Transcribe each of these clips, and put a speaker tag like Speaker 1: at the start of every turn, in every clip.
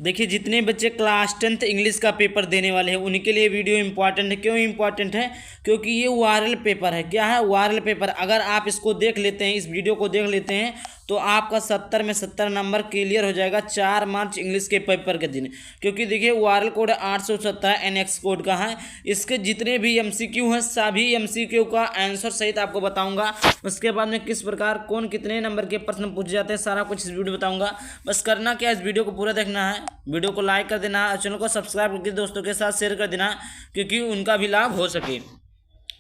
Speaker 1: देखिए, जितने बच्चे क्लास 10th इंग्लिश का पेपर देने वाले हैं उनके लिए वीडियो इंपॉर्टेंट है। क्यों इंपॉर्टेंट है? क्योंकि ये वायरल पेपर है। क्या है? Viral paper. अगर आप इसको देख लेते हैं, इस वीडियो को देख लेते हैं, तो आपका 70 में 70 नंबर क्लियर हो जाएगा 4 मार्च इंग्लिश के पेपर के दिन। क्योंकि देखिए, वायरल कोड 817 NX कोड का है। इसके जितने भी MCQ हैं सभी MCQ का आंसर सहित आपको बताऊंगा। उसके बाद में किस प्रकार कौन कितने नंबर के प्रश्न पूछे जाते हैं सारा कुछ इस वीडियो बताऊंगा। बस करना क्या, इस वीडियो को पूरा देखना है, वीडियो को लाइक कर देना है, चैनल को सब्सक्राइब करके दोस्तों के साथ शेयर कर देना, क्योंकि उनका भी लाभ हो सके।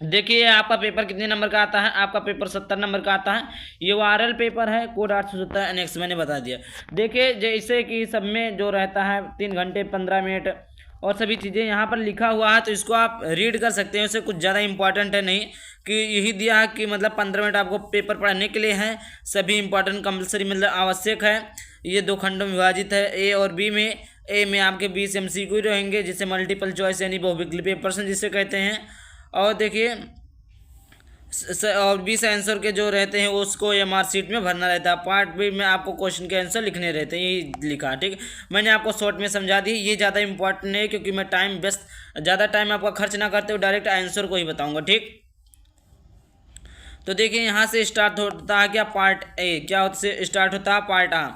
Speaker 1: देखिए, आपका पेपर कितने नंबर का आता है? आपका पेपर 70 नंबर का आता है। ये वायरल पेपर है, कोड 817 NX मैंने बता दिया। देखिए, जैसे कि सब में जो रहता है 3 घंटे 15 मिनट और सभी चीज़ें यहाँ पर लिखा हुआ है, तो इसको आप रीड कर सकते हैं। उससे कुछ ज़्यादा इंपॉर्टेंट है नहीं कि यही दिया है कि मतलब 15 मिनट आपको पेपर पढ़ने के लिए हैं। सभी इंपॉर्टेंट कंपलसरी मतलब आवश्यक है। ये 2 खंडों में विभाजित है, ए और बी में। ए में आपके 20 MCQ रहेंगे, जिसे मल्टीपल चॉइस यानी बहुविकल्पीय प्रश्न जिसे कहते हैं। और देखिए, और 20 आंसर के जो रहते हैं उसको MR शीट में भरना रहता है। पार्ट बी में आपको क्वेश्चन के आंसर लिखने रहते हैं, यही लिखा है। ठीक, मैंने आपको शॉर्ट में समझा दी। ये ज़्यादा इंपॉर्टेंट है क्योंकि मैं टाइम बेस्ट ज़्यादा टाइम आपका खर्च ना करते हुए डायरेक्ट आंसर को ही बताऊँगा। ठीक, तो देखिए, यहाँ से स्टार्ट होता है क्या? Part A. क्या से स्टार्ट होता है? पार्ट आ।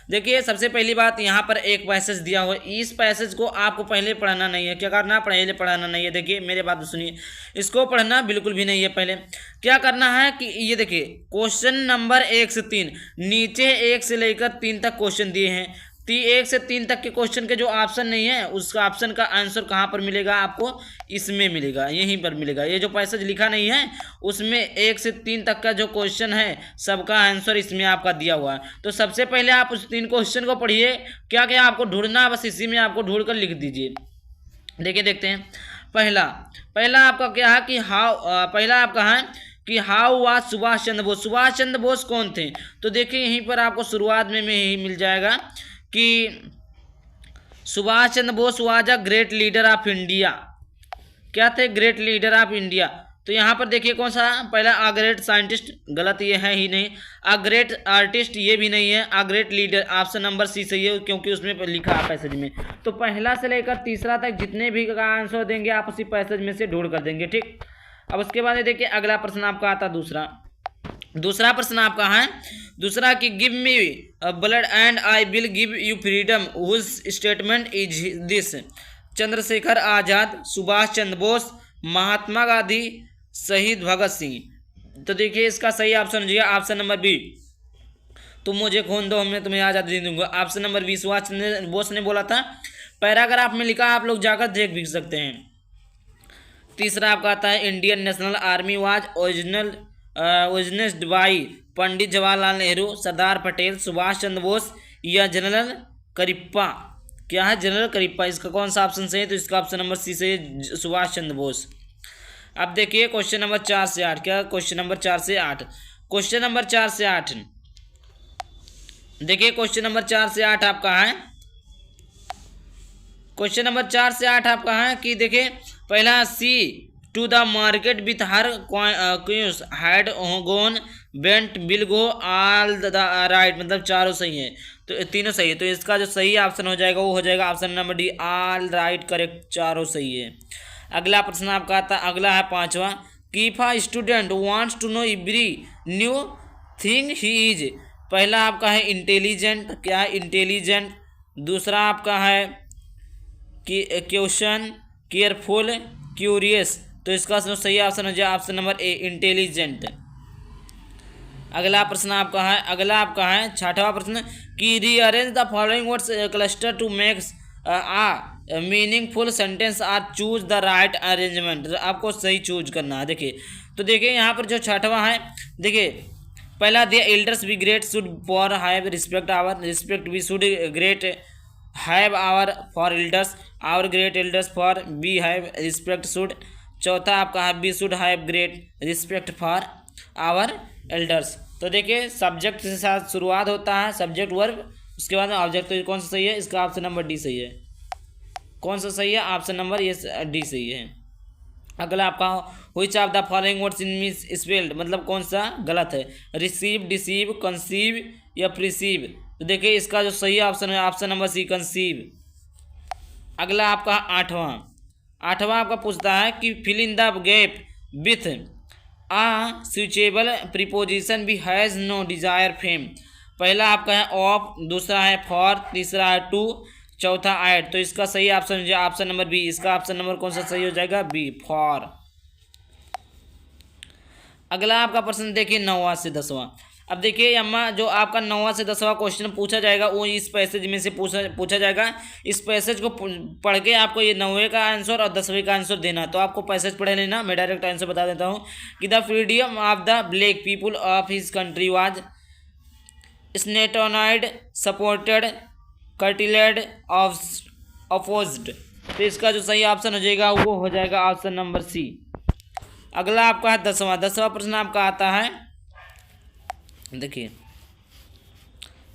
Speaker 1: देखिए, सबसे पहली बात, यहाँ पर एक पैसेज दिया हुआ है। इस पैसेज को आपको पहले पढ़ना नहीं है। क्या करना? पहले पढ़ना नहीं है। देखिए, मेरे बात सुनिए, इसको पढ़ना बिल्कुल भी नहीं है। पहले क्या करना है कि ये देखिए, क्वेश्चन नंबर 1 से 3, नीचे 1 से लेकर 3 तक क्वेश्चन दिए हैं। 1 से 3 तक के क्वेश्चन के जो ऑप्शन नहीं है, उसका ऑप्शन का आंसर कहाँ पर मिलेगा? आपको इसमें मिलेगा, यहीं पर मिलेगा। ये जो पैसेज लिखा नहीं है उसमें 1 से 3 तक का जो क्वेश्चन है सबका आंसर इसमें आपका दिया हुआ है। तो सबसे पहले आप उस 3 क्वेश्चन को पढ़िए। क्या क्या आपको ढूंढना, बस इसी में आपको ढूंढ कर लिख दीजिए। देखिए, देखते हैं। पहला आपका क्या है कि पहला आपका है कि हाउ वाज सुभाष चंद्र बोस। सुभाष चंद्र बोस कौन थे? तो देखिए, यहीं पर आपको शुरुआत में ही मिल जाएगा कि Subhash Chandra Bose was a great leader of India. क्या थे? Great leader of India. तो यहाँ पर देखिए कौन सा? पहला अ ग्रेट साइंटिस्ट, गलत ये है ही नहीं। अ ग्रेट आर्टिस्ट, ये भी नहीं है। A great leader, option number C सही है, क्योंकि उसमें लिखा है पैसेज में। तो पहला से लेकर तीसरा तक जितने भी का आंसर देंगे आप उसी पैसेज में से ढूंढ कर देंगे। ठीक, अब उसके बाद देखिए, अगला प्रश्न आपका आता दूसरा प्रश्न आपका है दूसरा कि give me blood and I will give you freedom whose statement is this. Chandrashekhar Azad, Subhash Chandra Bose, Mahatma Gandhi, Shaheed Bhagat Singh. तो देखिए, इसका सही ऑप्शन हो जाएगा ऑप्शन नंबर बी। तुम मुझे खून दो, मैं तुम्हें आजादी दूंगा। Option number B Subhash Chandra Bose ने बोला था। पैराग्राफ में लिखा, आप लोग जाकर देख भी सकते हैं। तीसरा आपका आता है Indian national army was organised by Pandit Jawaharlal Nehru, Sardar Patel, Subhash Chandra Bose या जनरल करिप्पा। क्या है? जनरल करिप्पा। इसका कौन सा ऑप्शन सही है? तो इसका ऑप्शन नंबर सी सही है, सुभाष चंद्र बोस। अब देखिए क्वेश्चन नंबर 4 से 8। क्या? क्वेश्चन नंबर 4 से 8। क्वेश्चन नंबर 4 से 8 देखिए, क्वेश्चन नंबर 4 से 8 आपका है। क्वेश्चन नंबर 4 से 8 आपका है कि देखिए, पहला see to the market with her cows had gone bent will go all the right, मतलब चारों सही है, तो तीनों सही है। तो इसका जो सही ऑप्शन हो जाएगा वो हो जाएगा option number D, all right correct, चारों सही है। अगला प्रश्न आपका आता, अगला है 5वां कि if a student wants to know every new thing he is. पहला आपका है इंटेलिजेंट। क्या है? इंटेलिजेंट। दूसरा आपका है कि क्वेश्चन, केयरफुल, क्यूरियस। तो इसका सही ऑप्शन हो जाए ऑप्शन नंबर ए, इंटेलिजेंट। अगला प्रश्न आपका है 6वां प्रश्न कि rearrange the following words cluster to make a meaningful sentence or choose the right arrangement. आपको सही चूज करना है। देखिए, तो देखिए यहाँ पर जो 6वां है, देखिए पहला दिया elders be great should for have respect our, respect we should great have our for elders, our great elders for be have respect should. चौथा आपका है be should have great respect for our elders. तो देखिए, subject के साथ शुरुआत होता है, सब्जेक्ट वर्ब, उसके बाद ऑब्जेक्ट। तो कौन सा सही है? इसका ऑप्शन नंबर डी सही है। कौन सा सही है? ऑप्शन नंबर ये डी सही है। अगला आपका which of the following words in miss spelled, मतलब कौन सा गलत है? रिसीव, डिसीव, कंसीव या प्रिसीव। तो देखिए इसका जो सही ऑप्शन है ऑप्शन नंबर सी कंसीव। अगला आपका आठवां आपका पूछता है कि fill in the gap with a suitable preposition भी हैज़ नो डिजायर फेम। पहला आपका है ऑफ, दूसरा है फॉर, तीसरा है टू, चौथा एट। तो इसका सही ऑप्शन जो ऑप्शन नंबर बी। इसका ऑप्शन नंबर कौन सा सही हो जाएगा? B, for. अगला आपका प्रश्न देखिए 9वां से 10वां। अब देखिए अम्मा जो आपका 9वां से 10वां क्वेश्चन पूछा जाएगा वो इस पैसेज में से पूछा जाएगा। इस पैसेज को पढ़ के आपको ये 9वें का आंसर और 10वें का आंसर देना। तो आपको पैसेज पढ़ लेना, मैं डायरेक्ट आंसर बता देता हूँ कि the freedom of the black people of his country was स्नेटोनाइड सपोर्टेड कर्टिलेड ऑफ अपोज्ड। तो इसका जो सही ऑप्शन हो जाएगा वो हो जाएगा ऑप्शन नंबर सी। अगला आपका है 10वां प्रश्न आपका आता है। देखिए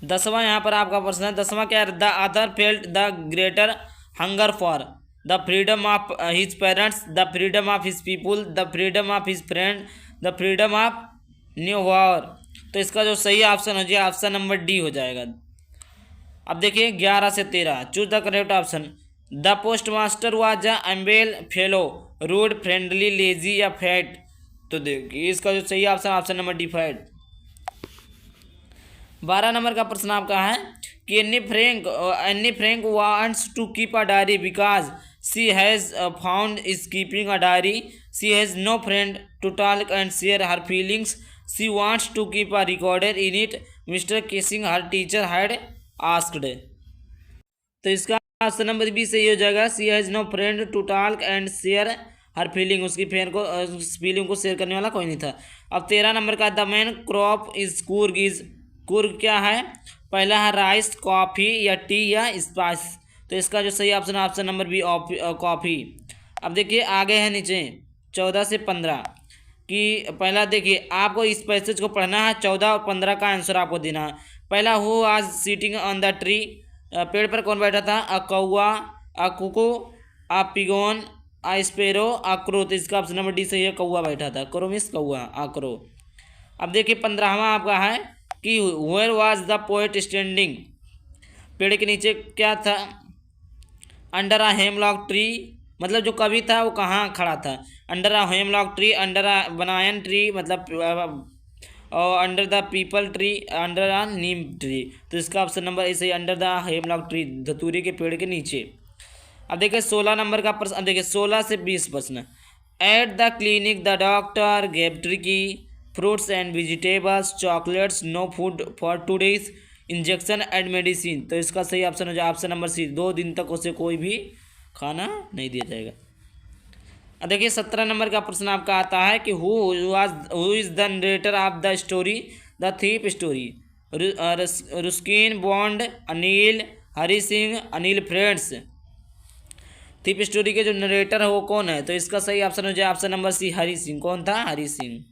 Speaker 1: 10वां यहाँ पर आपका प्रश्न है। 10वां क्या है? The other felt the greater hunger for the freedom of his parents, the freedom of his people, the freedom of his friend, the freedom of new war. तो इसका जो सही ऑप्शन हो जाएगा ऑप्शन नंबर डी हो जाएगा। अब देखिए 11 से 13 choose the correct option. The post master was a amiable fellow, rude, friendly, lazy या फैट। तो देखिए इसका जो सही option option number D, fat. 12 number का प्रश्न आपका है कि Anne Frank wants to keep a diary because she has found is keeping a diary, she has no friend to talk and share her feelings, she wants to keep a recorder in it, mister केसिंग her teacher had asked. तो इसका option number B सही हो जाएगा। She has no friend to talk and share her feeling, उसकी feeling को share करने वाला कोई नहीं था। अब 13 नंबर का the main crop is Coorg क्या है? पहला है राइस, कॉफ़ी या टी या स्पाइस। तो इसका जो सही ऑप्शन है ऑप्शन नंबर बी, कॉफ़ी। अब देखिए आगे है नीचे 14 से 15 कि पहला देखिए आपको इस पैसेज को पढ़ना है। 14 और 15 का आंसर आपको देना है। पहला who was sitting on the tree, पेड़ पर कौन बैठा था? अ कौआ, अ कुकू, अ पिगोन, अ स्पेरो, अ क्रो। तो इसका ऑप्शन नंबर डी सही है, कौआ बैठा था। क्रो मीन्स कौआ, अ क्रो। अब देखिए 15वां आपका है कि where was the poet standing, पेड़ के नीचे क्या था? अंडर अ हेमलॉक ट्री, मतलब जो कवि था वो कहाँ खड़ा था? Under a hemlock tree, under a banyan tree, मतलब और under the peepal tree, under a neem tree. तो इसका ऑप्शन नंबर ऐसे ही, अंडर द हेमलॉक ट्री, धतूरे के पेड़ के नीचे। अब देखिए 16 नंबर का प्रश्न। अब देखिए 16 से 20 प्रश्न। At the clinic the doctor gave tricky fruits and vegetables, chocolates, no food for 2 days, injection and medicine. तो इसका सही ऑप्शन हो जाए ऑप्शन नंबर सी, 2 दिन तक उसे कोई भी खाना नहीं दिया जाएगा। अब देखिए 17 नंबर का प्रश्न आपका आता है कि who is the narrator of the story the thief story, रुस्किन bond, Anil, Hari Singh, Anil friends. Thief story के जो नरेटर है वो कौन है? तो इसका सही ऑप्शन हो जाए option number C, Hari Singh. कौन था? हरी सिंह।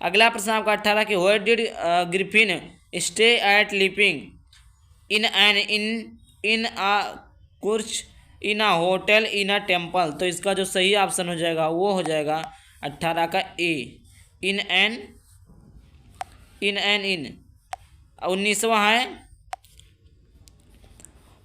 Speaker 1: अगला प्रश्न आपका 18 कि where did Griffin stay at Lipping, in a church, in a hotel, in a temple. तो इसका जो सही ऑप्शन हो जाएगा वो हो जाएगा 18 का ए, इन एन। 19वां है,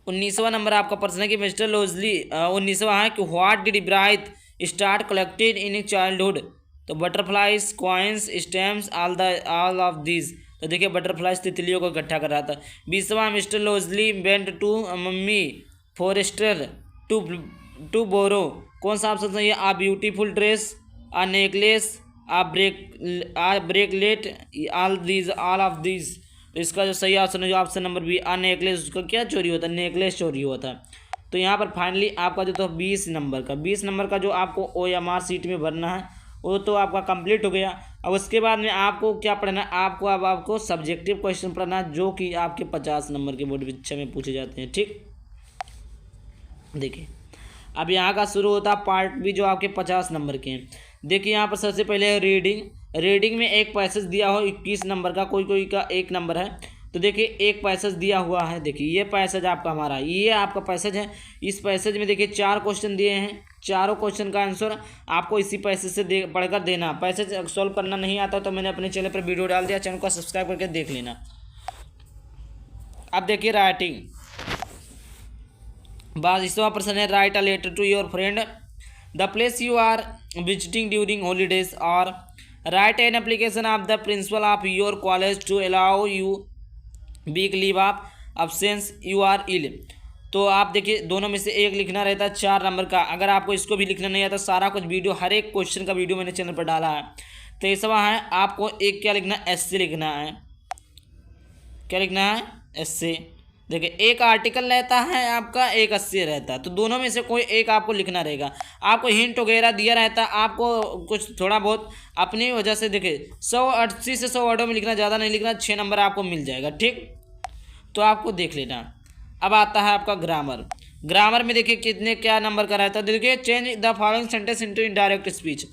Speaker 1: 19वां नंबर आपका प्रश्न है कि मिस्टर लोजली। 19वां है कि what did Brythe start collected in childhood. तो butterflies, coins, stamps, all of these. तो देखिए बटरफ्लाइज तितलियों को इकट्ठा कर रहा था। 20वां mister Lowsley went to mummy Forrester to borrow. कौन सा ऑप्शन सही है? A beautiful dress, a necklace, a bracelet, all of these. तो इसका जो सही ऑप्शन है जो option number B, a necklace. उसका क्या चोरी होता है? नेकलेस चोरी हुआ था। तो यहाँ पर फाइनली आपका जो तो 20 नंबर का जो आपको OMR सीट में भरना है वो तो आपका कंप्लीट हो गया। अब उसके बाद में आपको क्या पढ़ना है? आपको सब्जेक्टिव क्वेश्चन पढ़ना है जो कि आपके 50 नंबर के बोर्ड परीक्षा में पूछे जाते हैं। ठीक, देखिए अब यहाँ का शुरू होता है पार्ट बी जो आपके 50 नंबर के हैं। देखिए यहाँ पर सबसे पहले रीडिंग में एक पैसेज दिया हो 21 नंबर का, कोई का 1 नंबर है। तो देखिए एक पैसेज दिया हुआ है। देखिए ये पैसेज आपका हमारा, ये आपका पैसेज है। इस पैसेज में देखिए 4 क्वेश्चन दिए हैं, चारों क्वेश्चन का आंसर आपको इसी पैसेज से पढ़कर देना। पैसेज सॉल्व करना नहीं आता तो मैंने अपने चैनल पर वीडियो डाल दिया, चैनल को सब्सक्राइब करके देख लेना। अब देखिए राइटिंग, 22वां प्रश्न है, write a letter to your friend the place you are visiting during holidays, और write an application of the principal of your college to allow you week leave of absence you are ill. तो आप देखिए दोनों में से एक लिखना रहता है 4 नंबर का। अगर आपको इसको भी लिखना नहीं आता, सारा कुछ वीडियो, हर एक क्वेश्चन का वीडियो मैंने चैनल पर डाला है। 23वां है, आपको एक क्या लिखना है, एस्से लिखना है। क्या लिखना है, एस्से। देखिए एक आर्टिकल रहता है आपका, एक एस्से रहता है, तो दोनों में से कोई एक आपको लिखना रहेगा। आपको हिंट वगैरह दिया रहता है, आपको कुछ थोड़ा बहुत अपनी वजह से देखिए 180 से 100 वर्डों में लिखना, ज़्यादा नहीं लिखना, 6 नंबर आपको मिल जाएगा। ठीक, तो आपको देख लेना। अब आता है आपका ग्रामर। ग्रामर में देखिए कितने क्या नंबर का रहता है। देखिए change the following sentence into indirect speech.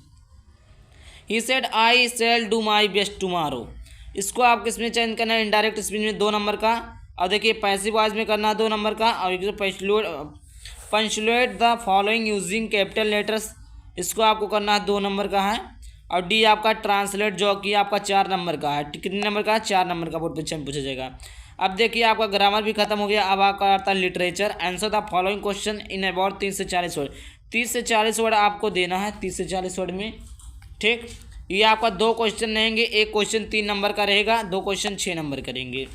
Speaker 1: He said I shall do my best tomorrow. इसको आप किस में चेंज करना है, इनडायरेक्ट स्पीच में 2 नंबर का। और देखिए पैसिव वॉइस में करना है 2 नंबर का। और punctuate the following using capital letters, इसको आपको करना है 2 नंबर का है। और डी आपका ट्रांसलेट, जो कि आपका 4 नंबर का है। कितने नंबर का है, 4 नंबर का बोर्ड परीक्षा में पूछा जाएगा। अब देखिए आपका ग्रामर भी खत्म हो गया। अब आपका आता है literature. Answer the following question in about 30 से 40 वर्ड। 30 से 40 वर्ड आपको देना है, 30 से 40 वर्ड में। ठीक, ये आपका 2 क्वेश्चन रहेंगे, एक क्वेश्चन 3 नंबर का रहेगा, 2 क्वेश्चन 6 नंबर करेंगे।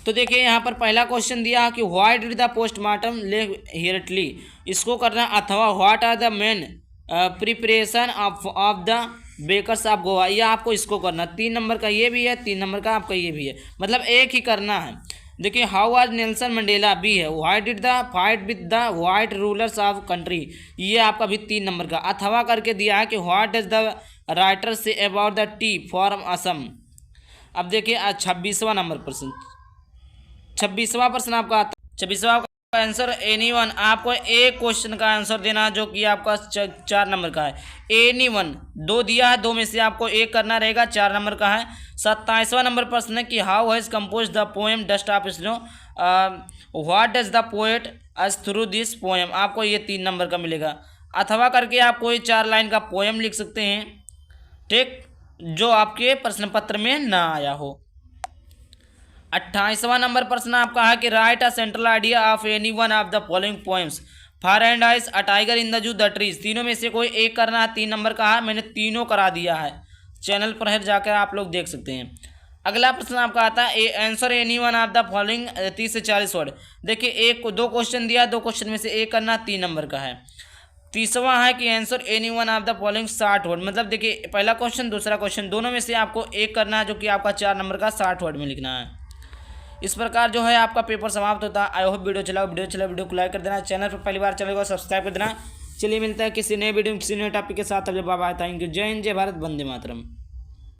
Speaker 1: तो देखिए यहाँ पर पहला क्वेश्चन दिया कि why did the postmortem live heartily, इसको करना, अथवा what are the main preparation of the bakers of Goa, यह आपको इसको करना। 3 नंबर का ये भी है, 3 नंबर का आपका ये भी है, मतलब एक ही करना है। देखिए हाउ आज नेल्सन मंडेला भी है। Why did the fight with the white rulers of country, ये आपका भी 3 नंबर का। अथवा करके दिया है कि what does the writer say about the T form Assam. अब देखिए 26वां नंबर प्रश्न, 26वां प्रश्न आपका आता है। 26वां का आंसर एनीवन, आपको एक क्वेश्चन का आंसर देना जो कि आपका 4 नंबर का है। एनीवन 2 दिया है, 2 में से आपको एक करना रहेगा, 4 नंबर का है। 27वां नंबर प्रश्न है कि how has compose the poem dust of snow, what does the poet us through this poem, आपको ये 3 नंबर का मिलेगा। अथवा करके आप कोई 4 लाइन का पोएम लिख सकते हैं, ठीक, जो आपके प्रश्न पत्र में ना आया हो। 28वां नंबर प्रश्न आपका है कि right a central idea of any one of the following poems. Fire and ice, a tiger in the zoo, the trees, तीनों में से कोई एक करना है। 3 नंबर का है, मैंने तीनों करा दिया है, चैनल पर है, जाकर आप लोग देख सकते हैं। अगला प्रश्न आपका आता है answer any one of the following 30 से 40 वर्ड। देखिए 2 क्वेश्चन दिया, 2 क्वेश्चन में से एक करना, 3 नंबर का है। 30वां है कि answer any one of the following 60 word, मतलब देखिए पहला क्वेश्चन दूसरा क्वेश्चन दोनों में से आपको एक करना है, जो कि आपका 4 नंबर का 60 वर्ड में लिखना है। इस प्रकार जो है आपका पेपर समाप्त होता है। आई होप वीडियो चला वीडियो को लाइक कर देना, चैनल पर पहली बार चलेगा सब्सक्राइब कर देना। चलिए मिलता है किसी नए वीडियो में किसी नए टॉपिक के साथ। अब बाय बाय, थैंक यू, जय हिंद, जय भारत, वंदे मातरम।